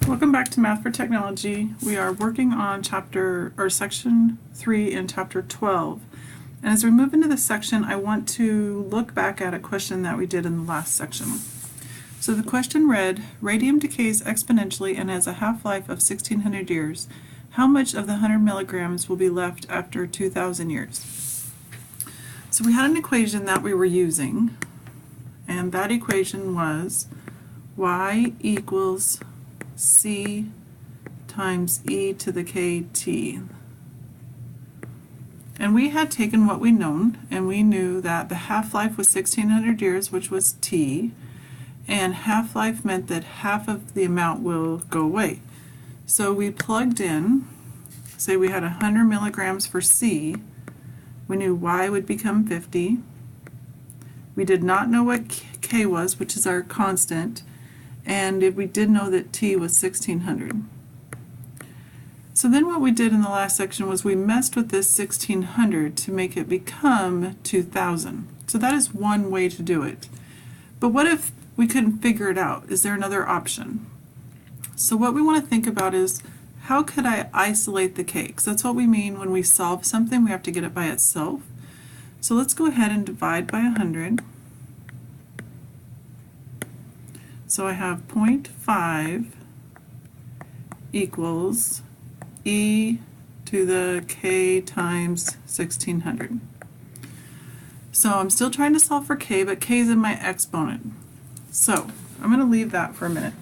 Welcome back to Math for Technology. We are working on section 3 in chapter 12. And as we move into this section, I want to look back at a question that we did in the last section. So the question read, radium decays exponentially and has a half-life of 1600 years. How much of the 100 milligrams will be left after 2000 years? So we had an equation that we were using, and that equation was y equals c times e to the kt. And we had taken what we known, and we knew that the half-life was 1600 years, which was t, and half-life meant that half of the amount will go away. So we plugged in, say we had 100 milligrams for c, we knew y would become 50. We did not know what k was, which is our constant, and we did know that t was 1600. So then what we did in the last section was we messed with this 1600 to make it become 2000. So that is one way to do it. But what if we couldn't figure it out? Is there another option? So what we want to think about is, how could I isolate the k? Because that's what we mean when we solve something, we have to get it by itself. So let's go ahead and divide by 100. So I have 0.5 equals e to the k times 1600. So I'm still trying to solve for k, but k is in my exponent. So I'm going to leave that for a minute,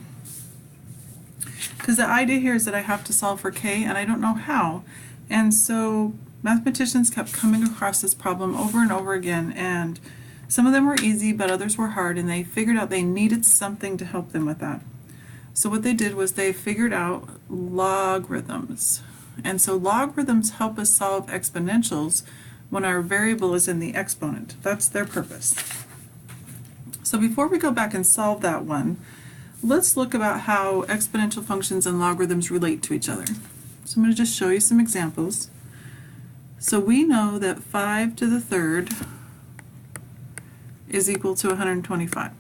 because the idea here is that I have to solve for k and I don't know how. And so mathematicians kept coming across this problem over and over again, and some of them were easy, but others were hard, and they figured out they needed something to help them with that. So what they did was they figured out logarithms. And so logarithms help us solve exponentials when our variable is in the exponent. That's their purpose. So before we go back and solve that one, let's look about how exponential functions and logarithms relate to each other. So I'm going to just show you some examples. So we know that 5 to the third is equal to 125.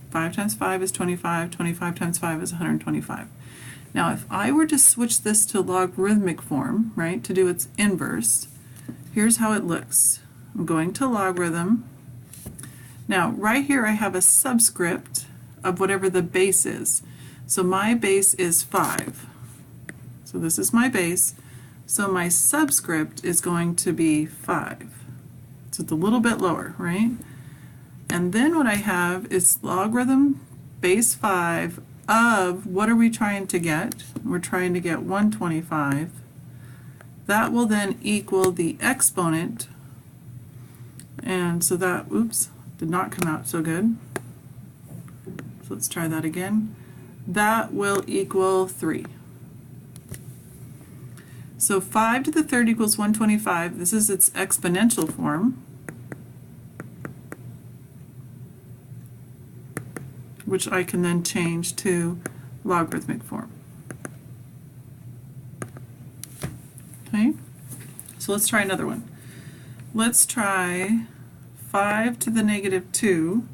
5 times 5 is 25, 25 times 5 is 125. Now if I were to switch this to logarithmic form, right, to do its inverse, here's how it looks. I'm going to logarithm. Now right here I have a subscript of whatever the base is. So my base is 5. So this is my base. So my subscript is going to be 5. So it's a little bit lower, right? And then what I have is logarithm base 5 of, what are we trying to get? We're trying to get 125. That will then equal the exponent. And so that, oops, did not come out so good. So let's try that again. That will equal 3. So 5 to the third equals 125. This is its exponential form, which I can then change to logarithmic form. Okay, so let's try another one. Let's try 5 to the negative 2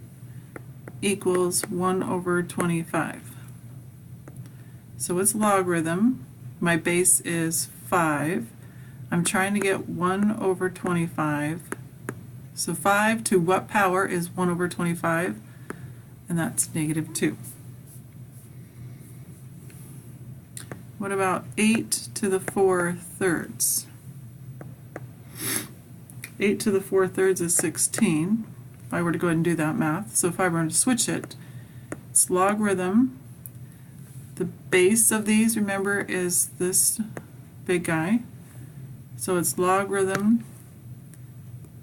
equals 1 over 25. So it's logarithm. My base is 5. I'm trying to get 1 over 25. So 5 to what power is 1 over 25? And that's negative 2. What about 8 to the 4 thirds? 8 to the 4 thirds is 16. If I were to go ahead and do that math, so if I were to switch it, it's logarithm. The base of these, remember, is this big guy. So it's logarithm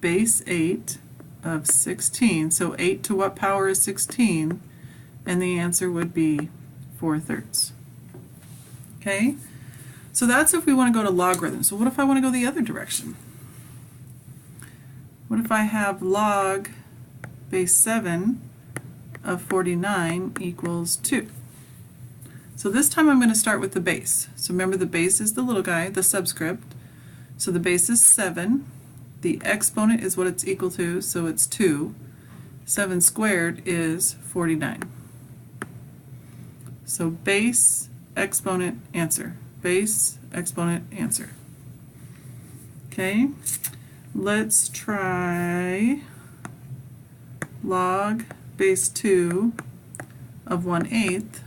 base 8 of 16. So 8 to what power is 16? And the answer would be 4 thirds. Okay? So that's if we want to go to logarithm. So what if I want to go the other direction? What if I have log base 7 of 49 equals 2? So this time I'm going to start with the base. So remember, the base is the little guy, the subscript. So the base is 7. The exponent is what it's equal to, so it's 2. 7 squared is 49. So base exponent, answer. Base, exponent, answer. Okay, let's try log base 2 of 1/8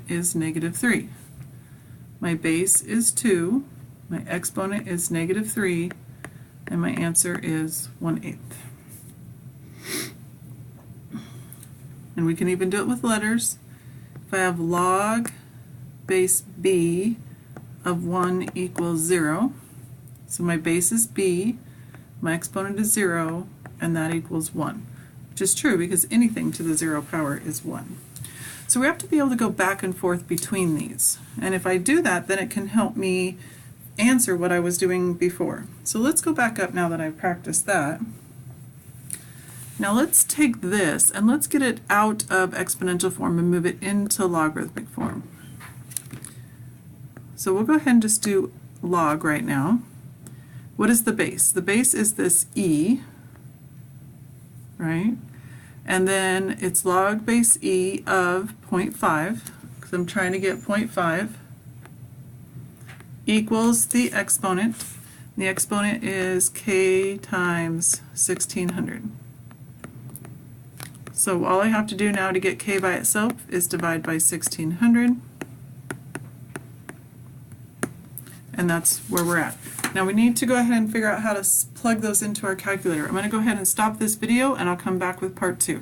is -3. My base is 2, my exponent is -3, and my answer is 1/8. And we can even do it with letters. If I have log base b of 1 equals 0, so my base is b, my exponent is 0, and that equals 1, which is true because anything to the 0 power is 1. So we have to be able to go back and forth between these. And if I do that, then it can help me answer what I was doing before. So let's go back up now that I've practiced that. Now let's take this and let's get it out of exponential form and move it into logarithmic form. So we'll go ahead and just do log right now. What is the base? The base is this e, right? And then it's log base e of 0.5, because I'm trying to get 0.5, equals the exponent. The exponent is k times 1600. So all I have to do now to get k by itself is divide by 1600, and that's where we're at. Now we need to go ahead and figure out how to plug those into our calculator. I'm going to go ahead and stop this video and I'll come back with part 2.